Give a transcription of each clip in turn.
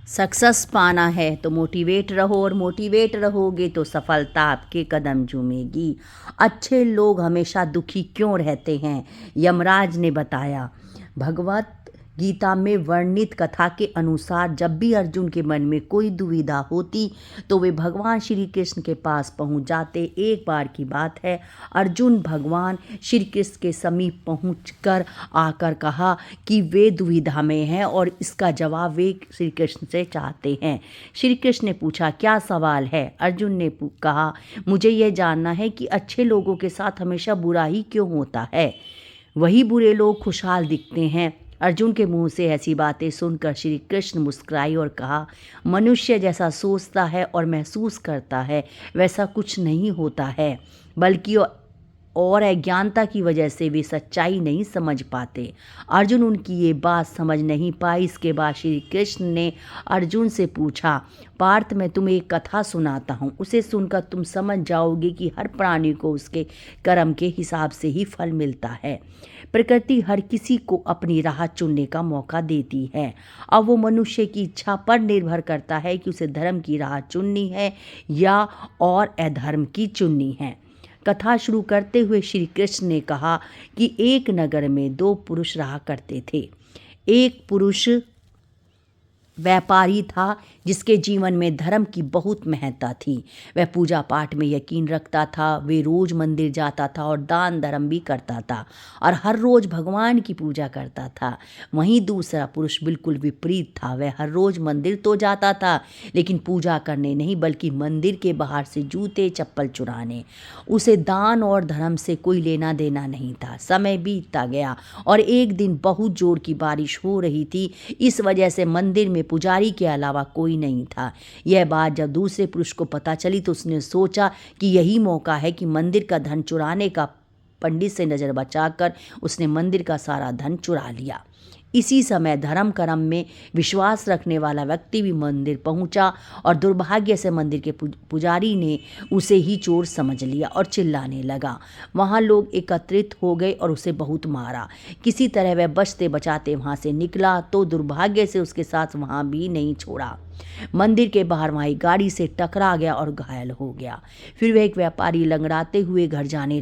Success पाना है तो मोटिवेट रहो, और मोटिवेट रहोगे तो सफलता आपके कदम चूमेगी। अच्छे लोग हमेशा दुखी क्यों रहते हैं? यमराज ने बताया। भगवत गीता में वर्णित कथा के अनुसार जब भी अर्जुन के मन में कोई दुविधा होती तो वे भगवान श्री कृष्ण के पास पहुंच जाते। एक बार की बात है, अर्जुन भगवान श्री कृष्ण के समीप पहुंचकर आकर कहा कि वे दुविधा में हैं और इसका जवाब वे श्री कृष्ण से चाहते हैं। श्री कृष्ण ने पूछा, क्या सवाल है? अर्जुन ने कहा, मुझे यह जानना है कि अच्छे लोगों के साथ हमेशा बुरा ही क्यों होता है? वही बुरे लोग खुशहाल दिखते हैं। अर्जुन के मुंह से ऐसी बातें सुनकर श्री कृष्ण मुस्कुराए और कहा, मनुष्य जैसा सोचता है और महसूस करता है वैसा कुछ नहीं होता है, बल्कि और अज्ञानता की वजह से वे सच्चाई नहीं समझ पाते। अर्जुन उनकी ये बात समझ नहीं पाई। इसके बाद श्री कृष्ण ने अर्जुन से पूछा, पार्थ, मैं तुम्हें एक कथा सुनाता हूँ, उसे सुनकर तुम समझ जाओगे कि हर प्राणी को उसके कर्म के हिसाब से ही फल मिलता है। प्रकृति हर किसी को अपनी राह चुनने का मौका देती है। अब वो मनुष्य की इच्छा पर निर्भर करता है कि उसे धर्म की राह चुननी है या और अधर्म की चुननी है। कथा शुरू करते हुए श्री कृष्ण ने कहा कि एक नगर में दो पुरुष रहा करते थे। एक पुरुष व्यापारी था जिसके जीवन में धर्म की बहुत महत्ता थी। वह पूजा पाठ में यकीन रखता था, वे रोज मंदिर जाता था और दान धर्म भी करता था और हर रोज भगवान की पूजा करता था। वहीं दूसरा पुरुष बिल्कुल विपरीत था। वह हर रोज मंदिर तो जाता था लेकिन पूजा करने नहीं, बल्कि मंदिर के बाहर से जूते चप्पल चुराने। उसे दान और धर्म से कोई लेना देना नहीं था। समय बीतता गया और एक दिन बहुत जोर की बारिश हो रही थी। इस वजह से मंदिर में पुजारी के अलावा कोई नहीं था। यह बात जब दूसरे पुरुष को पता चली तो उसने सोचा कि यही मौका है कि मंदिर का धन चुराने का। पंडित से नजर बचाकर उसने मंदिर का सारा धन चुरा लिया। इसी समय धर्म कर्म में विश्वास रखने वाला व्यक्ति भी मंदिर पहुंचा और दुर्भाग्य से मंदिर के पुजारी ने उसे ही चोर समझ लिया और चिल्लाने लगा। वहां लोग एकत्रित हो गए और उसे बहुत मारा। किसी तरह वह बचते बचाते वहां से निकला तो दुर्भाग्य से उसके साथ वहां भी नहीं छोड़ा। मंदिर के बाहर वहीं गाड़ी से टकरा गया और घायल हो गया। फिर वह एक व्यापारी लंगड़ाते हुए घर जाने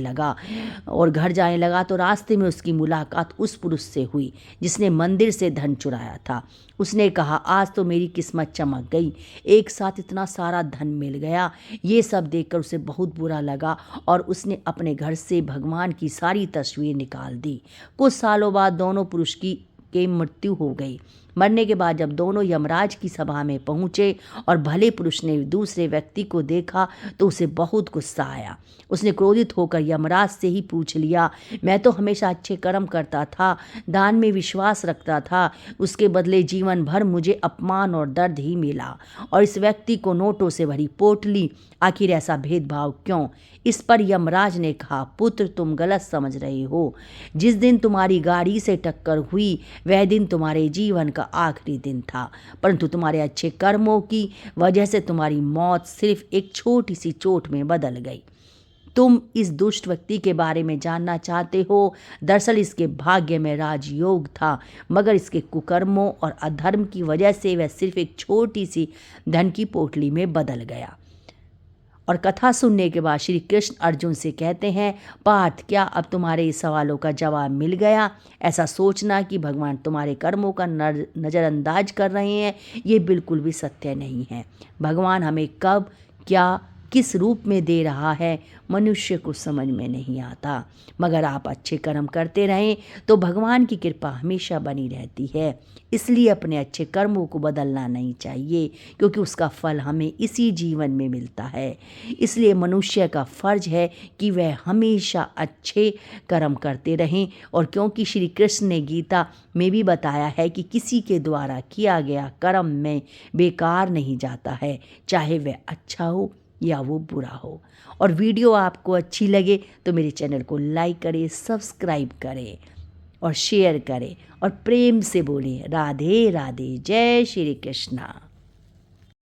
लगा तो रास्ते में उसकी मुलाकात उस पुरुष से हुई जिसने मंदिर से धन चुराया था। उसने कहा, आज तो मेरी किस्मत चमक गई, एक साथ इतना सारा धन मिल गया। ये सब देखकर उसे बहुत बुरा लगा और उसने अपने घर से भगवान की सारी तस्वीर निकाल दी। कुछ सालों बाद दोनों पुरुष की मृत्यु हो गई। मरने के बाद जब दोनों यमराज की सभा में पहुंचे और भले पुरुष ने दूसरे व्यक्ति को देखा तो उसे बहुत गुस्सा आया। उसने क्रोधित होकर यमराज से ही पूछ लिया, मैं तो हमेशा अच्छे कर्म करता था, दान में विश्वास रखता था, उसके बदले जीवन भर मुझे अपमान और दर्द ही मिला, और इस व्यक्ति को नोटों से भरी पोटली, आखिर ऐसा भेदभाव क्यों? इस पर यमराज ने कहा, पुत्र, तुम गलत समझ रहे हो। जिस दिन तुम्हारी गाड़ी से टक्कर हुई वह दिन तुम्हारे जीवन का आखिरी दिन था, परंतु तुम्हारे अच्छे कर्मों की वजह से तुम्हारी मौत सिर्फ एक छोटी सी चोट में बदल गई। तुम इस दुष्ट व्यक्ति के बारे में जानना चाहते हो? दरअसल इसके भाग्य में राजयोग था, मगर इसके कुकर्मों और अधर्म की वजह से वह सिर्फ एक छोटी सी धन की पोटली में बदल गया। और कथा सुनने के बाद श्री कृष्ण अर्जुन से कहते हैं, पार्थ, क्या अब तुम्हारे इस सवालों का जवाब मिल गया? ऐसा सोचना कि भगवान तुम्हारे कर्मों का नज़रअंदाज कर रहे हैं, ये बिल्कुल भी सत्य नहीं है। भगवान हमें कब, क्या, किस रूप में दे रहा है मनुष्य को समझ में नहीं आता, मगर आप अच्छे कर्म करते रहें तो भगवान की कृपा हमेशा बनी रहती है। इसलिए अपने अच्छे कर्मों को बदलना नहीं चाहिए, क्योंकि उसका फल हमें इसी जीवन में मिलता है। इसलिए मनुष्य का फर्ज है कि वह हमेशा अच्छे कर्म करते रहें, और क्योंकि श्री कृष्ण ने गीता में भी बताया है कि किसी के द्वारा किया गया कर्म में बेकार नहीं जाता है, चाहे वह अच्छा हो या वो बुरा हो। और वीडियो आपको अच्छी लगे तो मेरे चैनल को लाइक करें, सब्सक्राइब करें और शेयर करें और प्रेम से बोलें, राधे राधे, जय श्री कृष्णा।